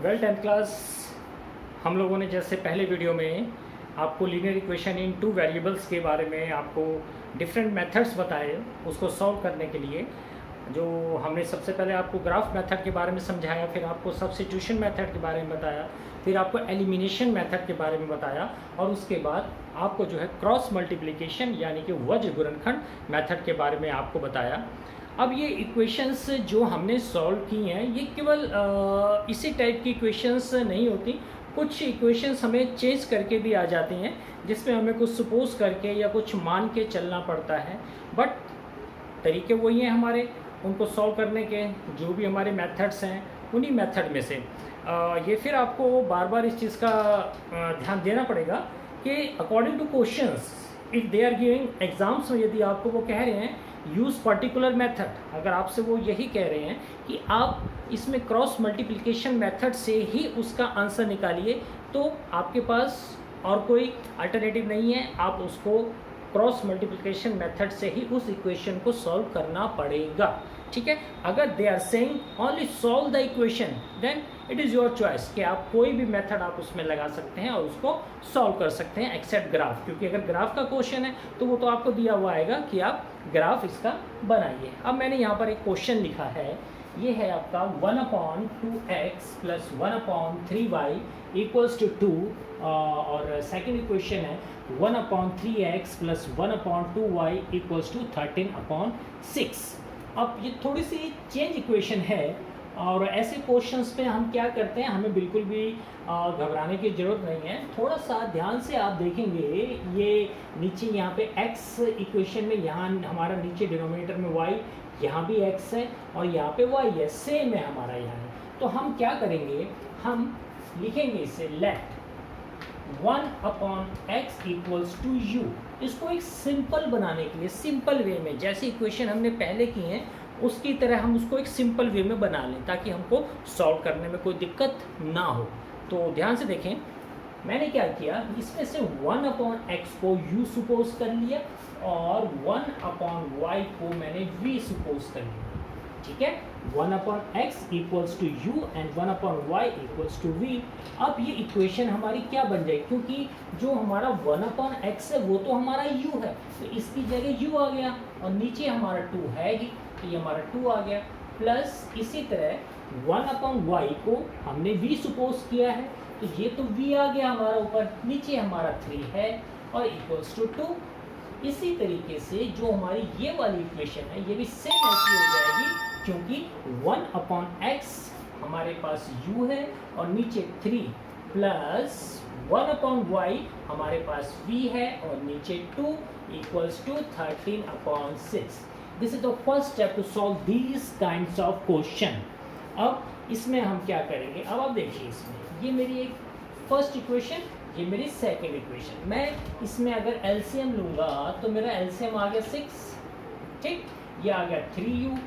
Well 10th class हम लोगों ने जैसे पहले वीडियो में आपको linear equation in two variables के बारे में आपको डिफरेंट मेथड्स बताए उसको सॉल्व करने के लिए। जो हमने सबसे पहले आपको ग्राफ मेथड के बारे में समझाया, फिर आपको सब्स्टिट्यूशन मेथड के बारे में बताया, फिर आपको एलिमिनेशन मेथड के बारे में बताया और उसके बाद आपको जो है क्रॉस मल्टीप्लिकेशन यानी कि वज्र गुणनखंड मेथड के बारे में आपको बताया। अब ये इक्वेशंस जो हमने सॉल्व की हैं ये केवल इसी टाइप की इक्वेशंस नहीं होती, कुछ इक्वेशंस हमें चेंज करके भी आ जाती हैं जिसमें हमें कुछ सपोज करके या कुछ मान के चलना पड़ता है, बट तरीके वही हैं हमारे उनको सॉल्व करने के। जो भी हमारे मेथड्स हैं उन्हीं मेथड में से ये फिर आपको बार बार इस चीज़ का ध्यान देना पड़ेगा कि according to questions if they are giving exams में यदि आपको वो कह रहे हैं यूज़ पर्टिकुलर मेथड, अगर आपसे वो यही कह रहे हैं कि आप इसमें क्रॉस मल्टीप्लिकेशन मेथड से ही उसका आंसर निकालिए, तो आपके पास और कोई अल्टरनेटिव नहीं है, आप उसको क्रॉस मल्टीप्लिकेशन मेथड से ही उस इक्वेशन को सॉल्व करना पड़ेगा। ठीक है, अगर they are saying only solve the equation then it is your choice कि आप कोई भी मेथड आप उसमें लगा सकते हैं और उसको सॉल्व कर सकते हैं एक्सेप्ट ग्राफ, क्योंकि अगर ग्राफ का क्वेश्चन है तो वो तो आपको दिया हुआ आएगा कि आप ग्राफ इसका बनाइए। अब मैंने यहाँ पर एक क्वेश्चन लिखा है, ये है आपका 1/2x plus 1/3y equals to 2 और सेकेंड इक्वेशन है 1/3x plus 1/2y equals to 13/6। अब ये थोड़ी सी चेंज इक्वेशन है और ऐसे क्वेश्चंस पे हम क्या करते हैं, हमें बिल्कुल भी घबराने की ज़रूरत नहीं है। थोड़ा सा ध्यान से आप देखेंगे, ये नीचे यहाँ पे x इक्वेशन में यहाँ हमारा नीचे डिनोमिनेटर में y, यहाँ भी x है और यहाँ पे y है, सेम है हमारा यहाँ है। तो हम क्या करेंगे, हम लिखेंगे इसे late 1/x equals to u। इसको एक सिंपल बनाने के लिए सिंपल वे में, जैसे इक्वेशन हमने पहले की हैं उसकी तरह हम उसको एक सिंपल वे में बना लें ताकि हमको सॉल्व करने में कोई दिक्कत ना हो। तो ध्यान से देखें, मैंने क्या किया, इसमें से 1/x को u सपोज कर लिया और 1/y को मैंने v सपोज कर लिया। ठीक है, 1/x equals to u and 1/y equals to v। अब ये इक्वेशन हमारी क्या बन जाएगी, क्योंकि जो हमारा 1/x है वो तो हमारा u है, तो इसकी जगह u आ गया और नीचे हमारा 2 है ही, तो ये हमारा 2 आ गया, प्लस इसी तरह 1/y को हमने v सपोज किया है तो ये तो v आ गया हमारा ऊपर, नीचे हमारा 3 है और इक्वल्स टू 2। इसी तरीके से जो हमारी ये वाली इक्वेशन है ये भी सेम ऐसी हो जाएगी, क्योंकि 1/x हमारे पास u है और नीचे 3 प्लस 1/y हमारे पास v है और नीचे 2 equals to 13/6। This is the first step to solve these kinds of question. अब इसमें हम क्या करेंगे, अब आप देखिए, इसमें ये मेरी एक फर्स्ट इक्वेशन, ये मेरी सेकेंड इक्वेशन। मैं इसमें अगर एलसीएम लूँगा तो मेरा एलसीएम आ गया 6, ठीक, ये आ गया 3u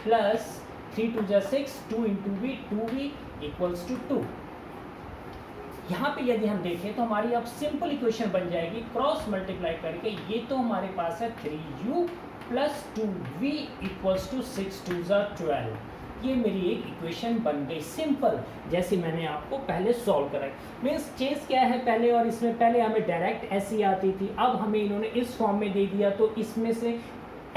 plus 3 2 6, 2 into v 2v equals to 2। यहाँ पे यदि हम देखें तो हमारी अब सिंपल इक्वेशन बन जाएगी क्रॉस मल्टीप्लाई करके, ये तो हमारे पास है 3u plus 2v equals to 6 2 12। ये मेरी एक इक्वेशन बन गई सिंपल, जैसे मैंने आपको पहले सॉल्व करा। मीन्स चेंज क्या है, पहले और इसमें पहले हमें डायरेक्ट ऐसी आती थी, अब हमें इन्होंने इस फॉर्म में दे दिया, तो इसमें से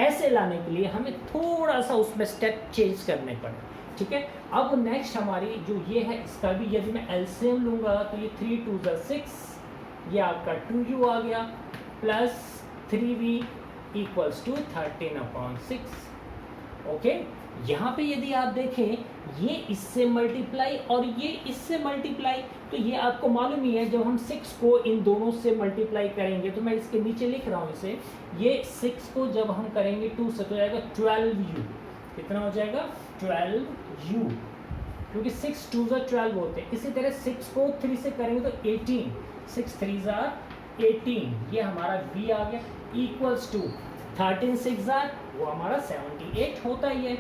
ऐसे लाने के लिए हमें थोड़ा सा उसमें स्टेप चेंज करने पड़े। ठीक है, अब नेक्स्ट हमारी जो ये है, इसका भी यदि मैं एलसीएम लूँगा तो ये 3 2 6, ये आपका 2u आ गया plus 3v equals to 13/6। Okay, यहाँ पे यदि आप देखें ये इससे मल्टीप्लाई और ये इससे मल्टीप्लाई, तो ये आपको मालूम ही है जब हम 6 को इन दोनों से मल्टीप्लाई करेंगे, तो मैं इसके नीचे लिख रहा हूँ इसे, ये 6 को जब हम करेंगे 2 से तो जाएगा 12u। कितना हो जाएगा 12u, क्योंकि 6 2 12 होते हैं। इसी तरह 6 को 3 से करेंगे तो 18, 6 3 18, ये हमारा v आ गया इक्वल्स टू 13 6 वो हमारा 78 होता ही है।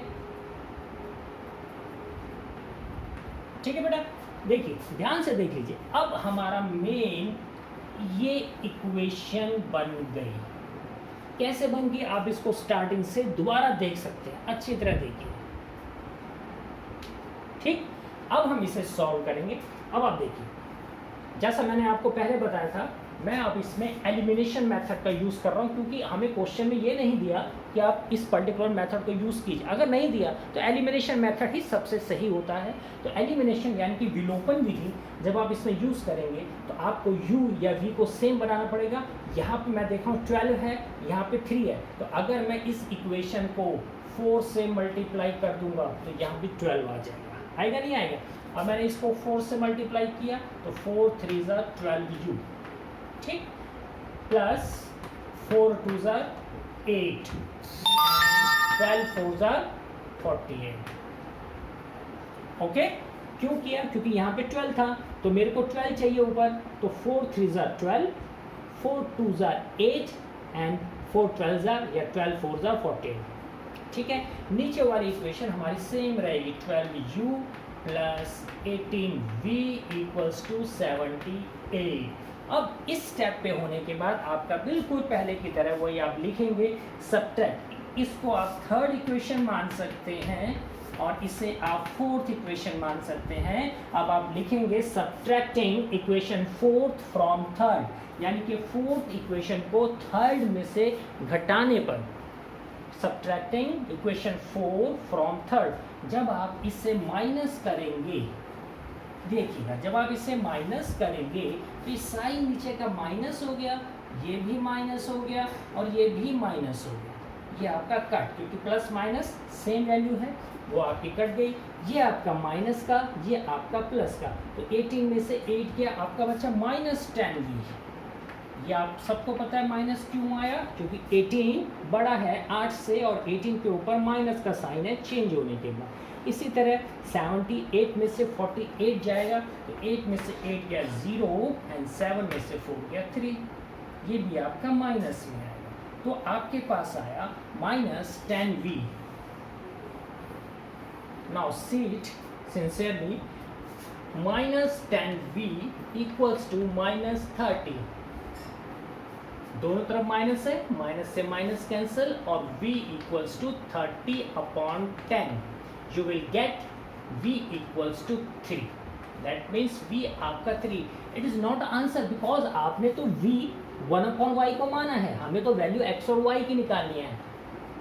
ठीक है बेटा, देखिए ध्यान से देख लीजिए, अब हमारा मेन ये इक्वेशन बन गई। कैसे बन गई, आप इसको स्टार्टिंग से दोबारा देख सकते हैं, अच्छी तरह देखिए। ठीक, अब हम इसे सॉल्व करेंगे। अब आप देखिए, जैसा मैंने आपको पहले बताया था, मैं अब इसमें एलिमिनेशन मेथड का यूज़ कर रहा हूँ, क्योंकि हमें क्वेश्चन में ये नहीं दिया कि आप इस पर्टिकुलर मेथड को यूज़ कीजिए। अगर नहीं दिया तो एलिमिनेशन मेथड ही सबसे सही होता है। तो एलिमिनेशन यानी कि विलोपन विधि जब आप इसमें यूज़ करेंगे तो आपको u या v को सेम बनाना पड़ेगा। यहाँ पे मैं देख रहा हूँ 12 है, यहाँ पे 3 है, तो अगर मैं इस इक्वेशन को 4 से मल्टीप्लाई कर दूंगा तो यहाँ भी 12 आ जाएगा, आएगा नहीं आएगा। और मैंने इसको 4 से मल्टीप्लाई किया तो 4 3 ज़ा 12u, ठीक, प्लस 4 2 ज़ा 8, 12 4 ज़ा 48। ओके, क्यों किया? क्योंकि यहाँ पे 12 था तो मेरे को 12 चाहिए ऊपर, तो 4 3 ज़ा 12, 4 2 ज़ा 8 एंड 4 12 ज़ा या 12 4 ज़ा 48। ठीक है, नीचे वाली इक्वेशन हमारी सेम रहेगी, 12u plus 18v equals to 78। अब इस स्टेप पे होने के बाद आपका बिल्कुल पहले की तरह वही आप लिखेंगे सब्ट्रैक्ट। इसको आप थर्ड इक्वेशन मान सकते हैं और इसे आप फोर्थ इक्वेशन मान सकते हैं। अब आप लिखेंगे subtracting equation fourth from third, यानी कि फोर्थ इक्वेशन को थर्ड में से घटाने पर, सब्ट्रैक्टिंग इक्वेशन 4 फ्रॉम थर्ड। जब आप इससे माइनस करेंगे, देखिएगा जब आप इसे माइनस करेंगे तो इस साइन नीचे का माइनस हो गया, ये भी माइनस हो गया और ये भी माइनस हो गया। ये आपका कट, क्योंकि प्लस माइनस सेम वैल्यू है, वो आपकी कट गई। ये आपका माइनस का, ये आपका प्लस का, तो 18 में से 8 गया, आपका बचा -10v। ये आप सबको पता है माइनस क्यों आया, क्योंकि 18 बड़ा है 8 से और 18 के ऊपर माइनस का साइन है चेंज होने के बाद। इसी तरह 78 में से 48 जाएगा, तो 8 में से 8 गया 0 एंड 7 में से 4 गया 3, ये भी आपका माइनस में आएगा। तो आपके पास आया -10v। Now see it sincerely, -10v equals to -30। दोनों तरफ माइनस है, माइनस से माइनस कैंसिल और v equals to 30/10। You will get v equals to 3. That means v आपका 3. It is not answer because आपने तो v 1/y को माना है, हमें तो वैल्यू x और y की निकालनी है।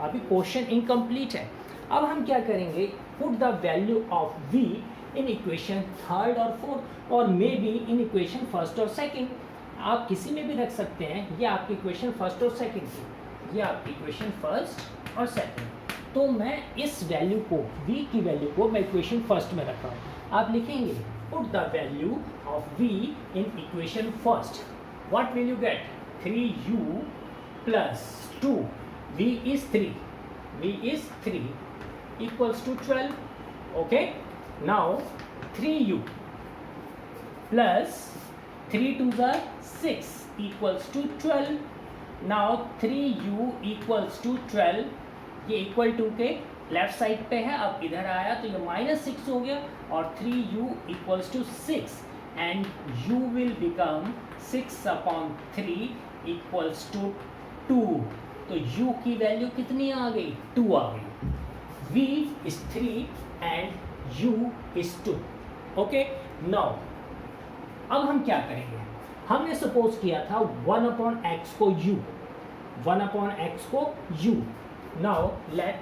अभी क्वेश्चन इनकम्प्लीट है। अब हम क्या करेंगे, put the value of v in equation third और फोर्थ, और may be in equation first और सेकेंड। आप किसी में भी रख सकते हैं, ये आपकी इक्वेशन फर्स्ट और सेकेंड की, ये आपकी इक्वेशन फर्स्ट और सेकेंड। तो मैं इस वैल्यू को, v की वैल्यू को मैं इक्वेशन फर्स्ट में रख रहा हूँ। आप लिखेंगे put the value of v in equation first. What will you get, 3u plus 2, v is 3 equals to 12। Okay, now 3u plus 3 2 6 equals to 12। Now 3u equals to 12, ये equal to के left side पे है, अब इधर आया तो ये -6 हो गया और 3u equals to 6 and u will become 6/3 equals to 2। तो u की वैल्यू कितनी आ गई, 2 आ गई। v is 3 and u is 2। Okay, now अब हम क्या करेंगे, हमने सपोज किया था 1/x को u, 1/x को u। Now let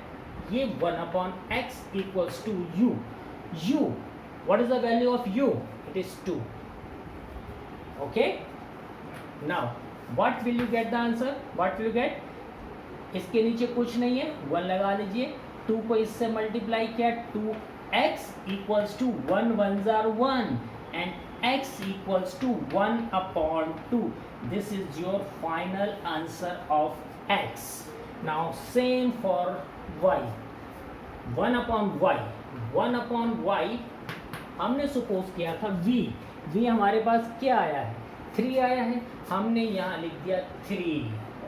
ये 1/x equals to u. u, what is the value of u? It is 2. Okay. Now what will you get the answer? What will you get? इसके नीचे कुछ नहीं है, 1 लगा लीजिए। 2 को इससे मल्टीप्लाई किया, 2x equals to 1 1s are 1 and x equals to 1/2. This is your final answer of x. Now same for y, 1/y, 1/y हमने सपोज किया था v हमारे पास क्या आया है, 3 आया है, हमने यहाँ लिख दिया 3।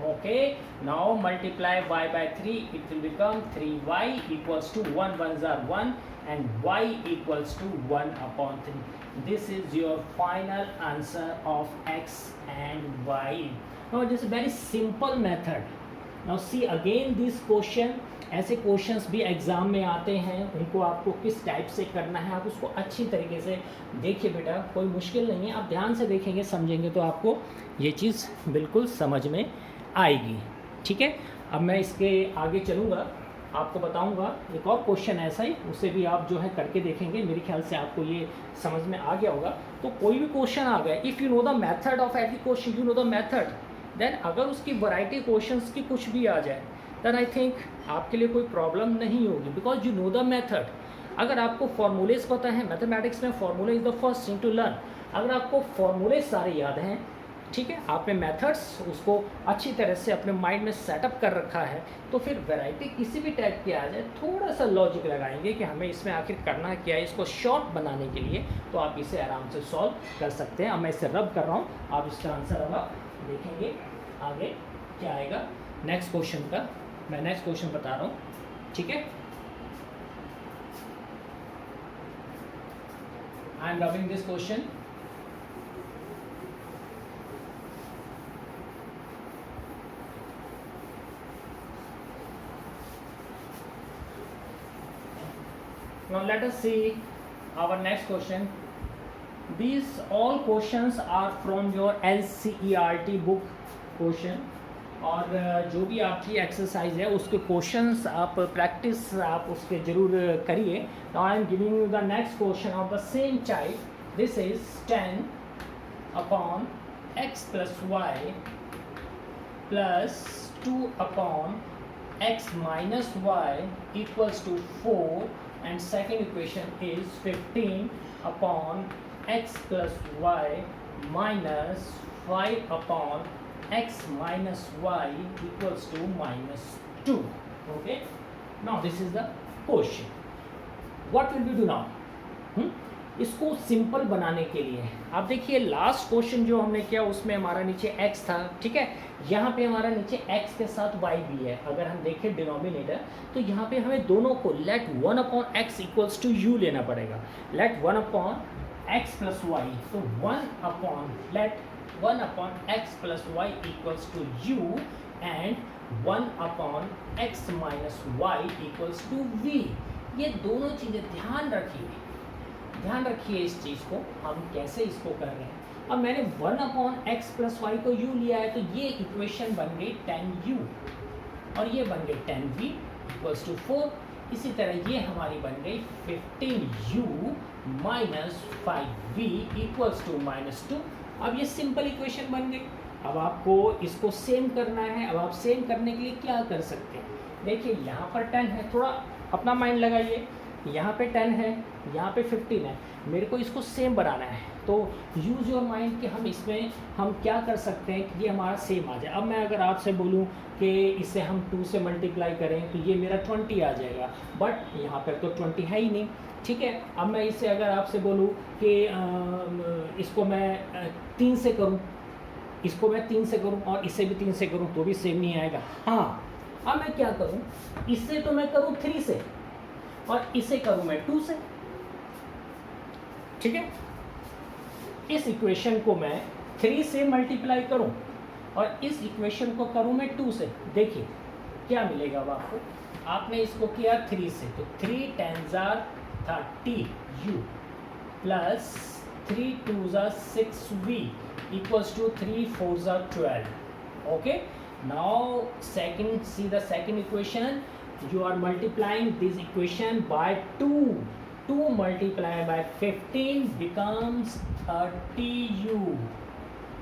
Okay, now multiply y by 3, it will become 3y equals to 1 1s are 1 and y equals to 1/3. This is your final answer of x and y. Now this is very simple method. Now see again this question, ऐसे questions भी exam में आते हैं, उनको आपको किस type से करना है आप उसको अच्छी तरीके से देखिए बेटा, कोई मुश्किल नहीं है, आप ध्यान से देखेंगे समझेंगे तो आपको ये चीज़ बिल्कुल समझ में आएगी। ठीक है, अब मैं इसके आगे चलूँगा, आपको बताऊंगा एक और क्वेश्चन ऐसा ही, उसे भी आप जो है करके देखेंगे, मेरे ख्याल से आपको ये समझ में आ गया होगा। तो कोई भी क्वेश्चन आ गया, if you know the method of every question, you know the method, then अगर उसकी वैरायटी क्वेश्चंस की कुछ भी आ जाए देन आई थिंक आपके लिए कोई प्रॉब्लम नहीं होगी, because you know the method. अगर आपको फॉर्मूलेस पता है, मैथमेटिक्स में formula is the first thing to learn, अगर आपको फॉर्मूले सारे याद हैं, ठीक है, आपने मेथड्स उसको अच्छी तरह से अपने माइंड में सेटअप कर रखा है, तो फिर वैरायटी किसी भी टाइप की आ जाए थोड़ा सा लॉजिक लगाएंगे कि हमें इसमें आखिर करना क्या है, इसको शॉर्ट बनाने के लिए, तो आप इसे आराम से सॉल्व कर सकते हैं। अब मैं इसे रब कर रहा हूँ, आप इसका आंसर अब आप देखेंगे आगे क्या आएगा नेक्स्ट क्वेश्चन का। मैं नेक्स्ट क्वेश्चन बता रहा हूँ, ठीक है। I am rubbing this question. Now let us see our next question. These all questions are from your NCERT book question, और जो भी आपकी एक्सरसाइज है उसके क्वेश्चंस आप प्रैक्टिस आप उसके ज़रूर करिए। Now I am giving you the next question of the same type. This is 10 upon x plus y plus 2 upon x minus y equals to 4, and second equation is 15 upon x plus y minus 5 upon x minus y equals to minus 2. Okay, now this is the question. What will we do now? इसको simple बनाने के लिए आप देखिए last question जो हमने किया उसमें हमारा नीचे x था, ठीक है, यहाँ पे हमारा नीचे x के साथ y भी है। अगर हम देखें डिनोमिनेटर तो यहाँ पे हमें दोनों को let 1 upon x equals to u लेना पड़ेगा। Let 1 upon x plus y, तो 1 upon let 1 upon x plus y equals to u and 1 upon x minus y equals to v. ये दोनों चीज़ें ध्यान रखिए इस चीज़ को, हम कैसे इसको कर रहे हैं। अब मैंने 1 अपॉन एक्स प्लस वाई को u लिया है, तो ये इक्वेशन बन गई 10u और ये बन गई 10v इक्वल्स टू 4। इसी तरह ये हमारी बन गई 15u minus 5v equals to minus 2। अब ये सिंपल इक्वेशन बन गई। अब आपको इसको सेम करना है। अब आप सेम करने के लिए क्या कर सकते हैं, देखिए यहाँ पर 10 है, थोड़ा अपना माइंड लगाइए, यहाँ पे 10 है, यहाँ पे 15 है, मेरे को इसको सेम बनाना है। तो यूज़ योर माइंड कि हम इसमें हम क्या कर सकते हैं कि ये हमारा सेम आ जाए। अब मैं अगर आपसे बोलूँ कि इसे हम 2 से मल्टीप्लाई करें तो ये मेरा 20 आ जाएगा, बट यहाँ पर तो 20 है ही नहीं, ठीक है। अब मैं इसे अगर आपसे बोलूँ कि इसको मैं 3 से करूँ, इसको मैं 3 से करूँ और इसे भी 3 से करूँ तो भी सेम नहीं आएगा। हाँ, अब मैं क्या करूँ, इससे तो मैं करूँ 3 से और इसे करूँ मैं 2 से, ठीक है। इस इक्वेशन को मैं 3 से मल्टीप्लाई करूं और इस इक्वेशन को करूं मैं 2 से, देखिए क्या मिलेगा अब आपको। आपने इसको किया 3 से, तो 3 10 30u plus 3 2 6v equals to 3 4 12। Okay, now second, see the second equation, you are multiplying this equation by 2 multiplied by 15 becomes 30u।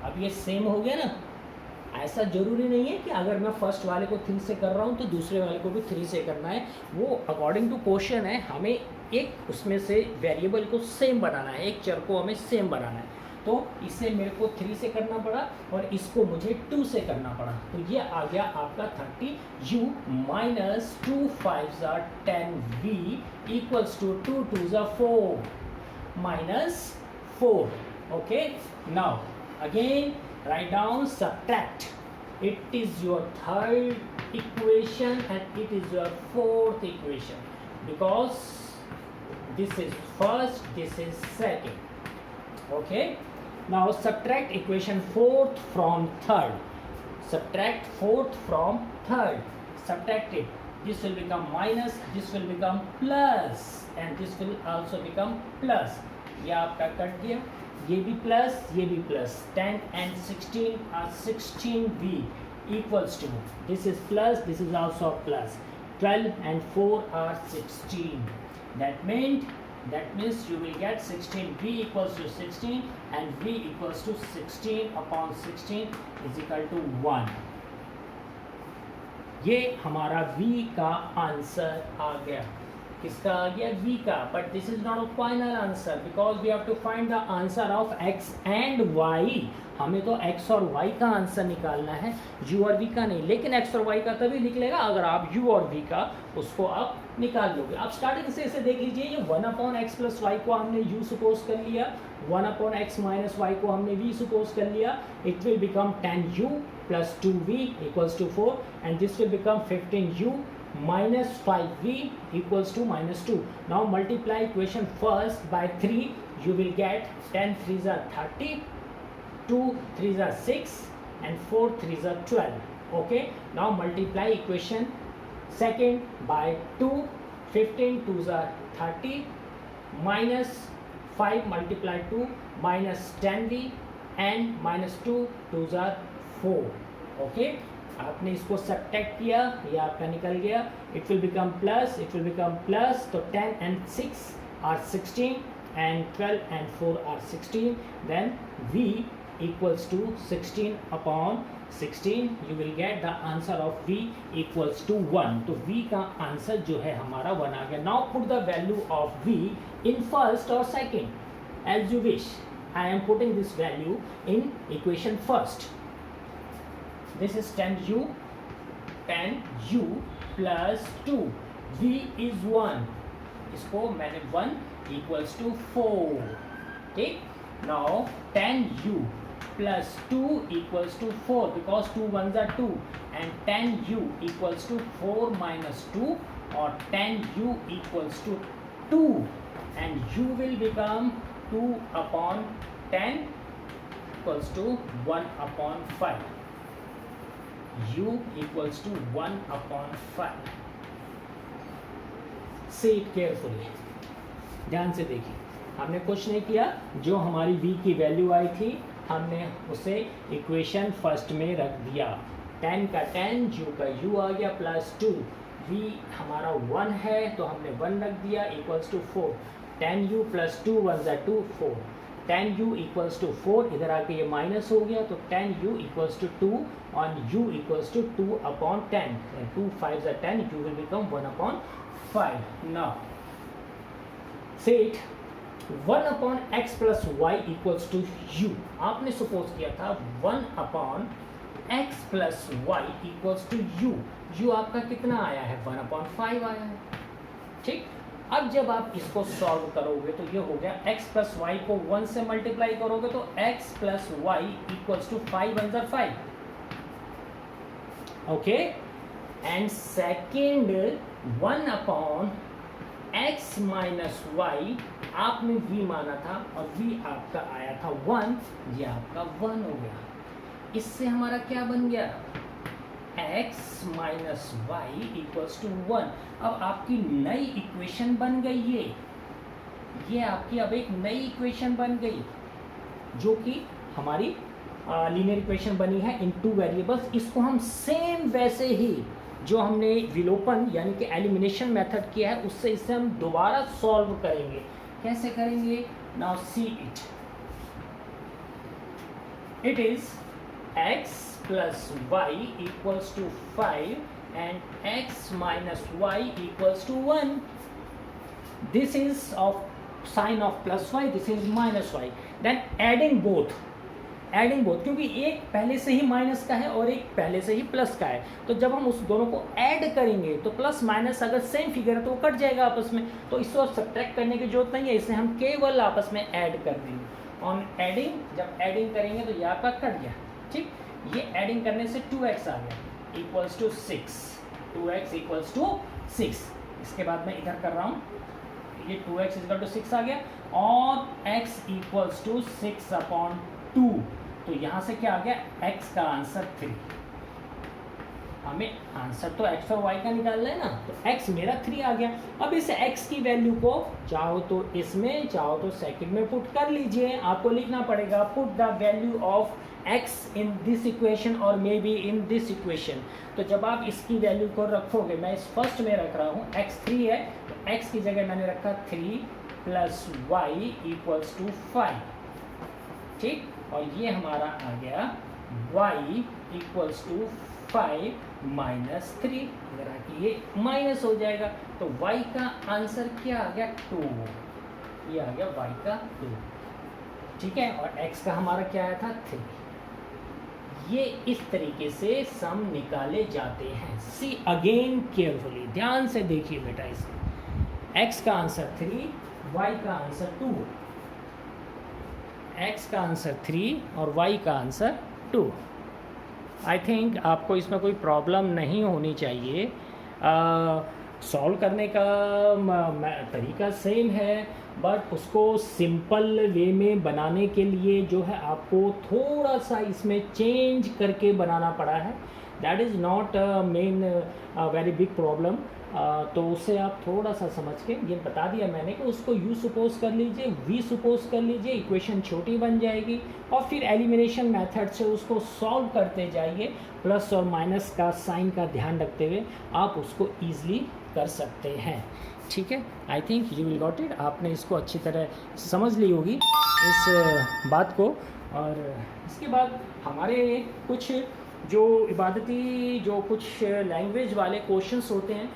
अब ये सेम हो गया ना। ऐसा ज़रूरी नहीं है कि अगर मैं फर्स्ट वाले को 3 से कर रहा हूँ तो दूसरे वाले को भी 3 से करना है, वो अकॉर्डिंग टू क्वेश्चन है, हमें एक उसमें से वेरिएबल को सेम बनाना है, एक चर को हमें सेम बनाना है। तो इसे मेरे को 3 से करना पड़ा और इसको मुझे 2 से करना पड़ा, तो ये आ गया आपका 30u minus 2 5 10v equals to 2 2 4 minus 4। Okay, now again write down, subtract, it is your third equation and it is your fourth equation, because this is first, this is second. Okay, now subtract equation 4th from 3rd. subtract fourth from third, subtract it, this will become minus, this will become plus, and this will also become plus. ये आपका cut गया, ये भी plus, ये भी plus. 10 and 16 are 16v equals to, this is plus, this is also plus. 12 and 4 are 16. That means you will get 16, v equals to 16 and v equals to 16 upon 16 is equal to 1. ये हमारा v का answer आ गया. किसका आ गया? v का. But this is not a final answer because we have to find the answer of x and y. हमें तो x और y का आंसर निकालना है, u और v का नहीं. लेकिन x और y का तभी निकलेगा अगर आप u और v का उसको आप निकाल लोगे. आप स्टार्टिंग से इसे देख लीजिए, ये 1/x प्लस वाई को हमने u सपोज कर लिया, 1/x माइनस वाई को हमने v सपोज कर लिया. It will become 10u plus 2v equals to 4 and this will become 15u minus 5v equals to minus 2. Now multiply equation first by 3, you will get 10 3s are 30, 2 3s are 6 and 4 3s are 12. Okay, now multiply equation second by 2, 15 2s are 30 minus 5 multiply 2 minus 10v and minus 2 2s are 4. Okay, आपने इसको subtract किया, ये आपका निकल गया. It will become plus, it will become plus. तो 10 and 6 are 16 and 12 and 4 are 16. Then v equals to 16 upon 16. You will get the answer of v equals to 1. तो v का आंसर जो है हमारा 1 आ गया. Now put the value of v in first or second as you wish. I am putting this value in equation first. This is 10u plus 2. v is 1. इसको मैंने 1 equals to 4. ठीक. Now 10u plus 2 equals to 4 because 2 ones are 2 and 10u equals to 4 minus 2 or 10u equals to 2 and u will become 2 upon 10 equals to 1 upon 5. u equals to 1 upon 5. Say it carefully. ध्यान से देखिए, हमने कुछ नहीं किया, जो हमारी v की वैल्यू आई थी हमने उसे इक्वेशन फर्स्ट में रख दिया. 10 का 10, u का u आ गया प्लस 2. v हमारा 1 है तो हमने 1 रख दिया इक्वल्स टू 4. 10u प्लस 2 1 ज़ा 2 4. 10u equals to 4, इधर आके ये माइनस हो गया तो 10u equals to 2 और u equals to 2 upon 10. 2 5s are 10, u will become 1 upon 5. Now say it, 1 upon x plus y equals to u. आपने suppose किया था 1 upon x plus y equals to u. u आपका कितना आया है? 1 upon 5 आया है. ठीक. अब जब आप इसको सॉल्व करोगे तो ये हो गया x प्लस वाई को 1 से मल्टीप्लाई करोगे तो x plus y equals to 5 1 ज़ा 5. Okay, and second 1 upon x minus y आपने v माना था और v आपका आया था 1, ये आपका 1 हो गया. इससे हमारा क्या बन गया? x minus y equals to 1. अब आपकी नई इक्वेशन बन गई ये आपकी अब एक नई इक्वेशन बन गई जो कि हमारी लीनियर इक्वेशन बनी है इन 2 वेरिएबल्स. इसको हम सेम वैसे ही जो हमने विलोपन यानी कि एलिमिनेशन मेथड किया है उससे इसे हम दोबारा सॉल्व करेंगे. कैसे करेंगे? Now see it. It is x plus y equals to 5 and x minus y equals to 1. This is of sign of plus y, this is minus y. Then adding both क्योंकि एक पहले से ही minus का है और एक पहले से ही प्लस का है, तो जब हम उस दोनों को ऐड करेंगे तो प्लस माइनस अगर सेम फिगर है तो वो कट जाएगा आपस में, तो इसको सब्ट्रैक्ट करने की जरूरत नहीं है, इसे हम केवल आपस में ऐड कर देंगे. ऑन एडिंग, जब एडिंग करेंगे तो ये आपका कट गया. ठीक. ये एडिंग करने से 2x आ गया equals to 6. 2x equals to 6. इसके बाद मैं इधर कर रहा हूँ, ये 2x इक्वल टू 6 आ गया और x इक्वल्स टू 6 अपॉन 2. तो यहाँ से क्या आ गया? x का आंसर 3. हमें आंसर तो x और y का निकालना है ना, तो x मेरा 3 आ गया। अब इस x की वैल्यू को चाहो तो इसमें चाहो तो सेकंड में पुट कर लीजिए। आपको लिखना पड़ेगा put the value of x in this equation और may be in this equation. तो जब आप इसकी वैल्यू को रखोगे, मैं इस फर्स्ट में रख रहा हूँ, x 3 है तो x की जगह मैंने रखा 3 प्लस वाई इक्वल्स टू 5, ठीक। और ये हमारा आ गया y इक्वल्स टू 5 माइनस 3, अगर आके ये माइनस हो जाएगा तो y का आंसर क्या आ गया 2, ये आ गया y का 2, ठीक है। और x का हमारा क्या आया था 3। ये इस तरीके से सम निकाले जाते हैं। सी अगेन केयरफुली, ध्यान से देखिए बेटा इसे। x का आंसर 3, y का आंसर 2, x का आंसर 3 और y का आंसर 2। आई थिंक आपको इसमें कोई प्रॉब्लम नहीं होनी चाहिए। सॉल्व करने का तरीका सेम है, बट उसको सिंपल वे में बनाने के लिए जो है आपको थोड़ा सा इसमें चेंज करके बनाना पड़ा है। That is not main very big problem. तो उससे आप थोड़ा सा समझ के, ये बता दिया मैंने कि उसको u सपोज कर लीजिए, v सपोज कर लीजिए, इक्वेशन छोटी बन जाएगी और फिर एलिमिनेशन मेथड से उसको सॉल्व करते जाइए। प्लस और माइनस का साइन का ध्यान रखते हुए आप उसको ईजिली कर सकते हैं, ठीक है। I think you will got it. आपने इसको अच्छी तरह समझ ली होगी इस बात को। और इसके बाद हमारे कुछ जो इबादती जो कुछ लैंग्वेज वाले क्वेश्चंस होते हैं,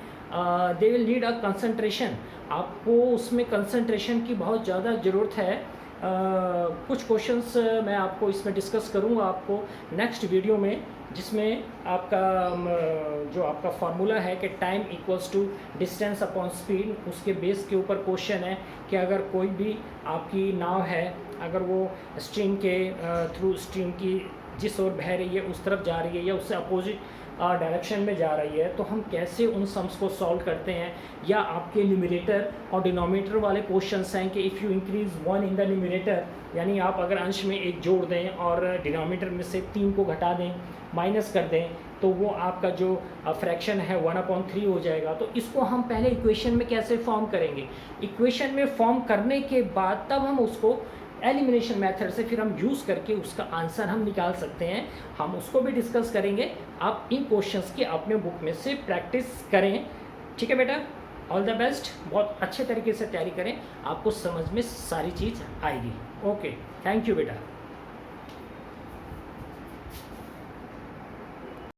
they will need a concentration. आपको उसमें कंसंट्रेशन की बहुत ज़्यादा ज़रूरत है। कुछ क्वेश्चंस मैं आपको इसमें डिस्कस करूँगा आपको नेक्स्ट वीडियो में, जिसमें आपका जो आपका फार्मूला है कि time equals to distance upon speed, उसके बेस के ऊपर क्वेश्चन है कि अगर कोई भी आपकी नाव है, अगर वो स्ट्रीम के थ्रू स्ट्रीम की जिस ओर बह रही है उस तरफ जा रही है या उससे अपोजिट डायरेक्शन में जा रही है, तो हम कैसे उन सम्स को सॉल्व करते हैं। या आपके न्यूमरेटर और डिनोमिनेटर वाले क्वेश्चंस हैं कि if you increase 1 in the numerator, यानी आप अगर अंश में 1 जोड़ दें और डिनोमिनेटर में से 3 को घटा दें, माइनस कर दें, तो वो आपका जो फ्रैक्शन है 1/3 हो जाएगा। तो इसको हम पहले इक्वेशन में कैसे फॉर्म करेंगे, इक्वेशन में फॉर्म करने के बाद तब हम उसको एलिमिनेशन मेथड से फिर हम यूज़ करके उसका आंसर हम निकाल सकते हैं। हम उसको भी डिस्कस करेंगे। आप इन क्वेश्चंस की अपने बुक में से प्रैक्टिस करें, ठीक है बेटा। ऑल द बेस्ट, बहुत अच्छे तरीके से तैयारी करें, आपको समझ में सारी चीज़ आएगी। ओके, थैंक यू बेटा।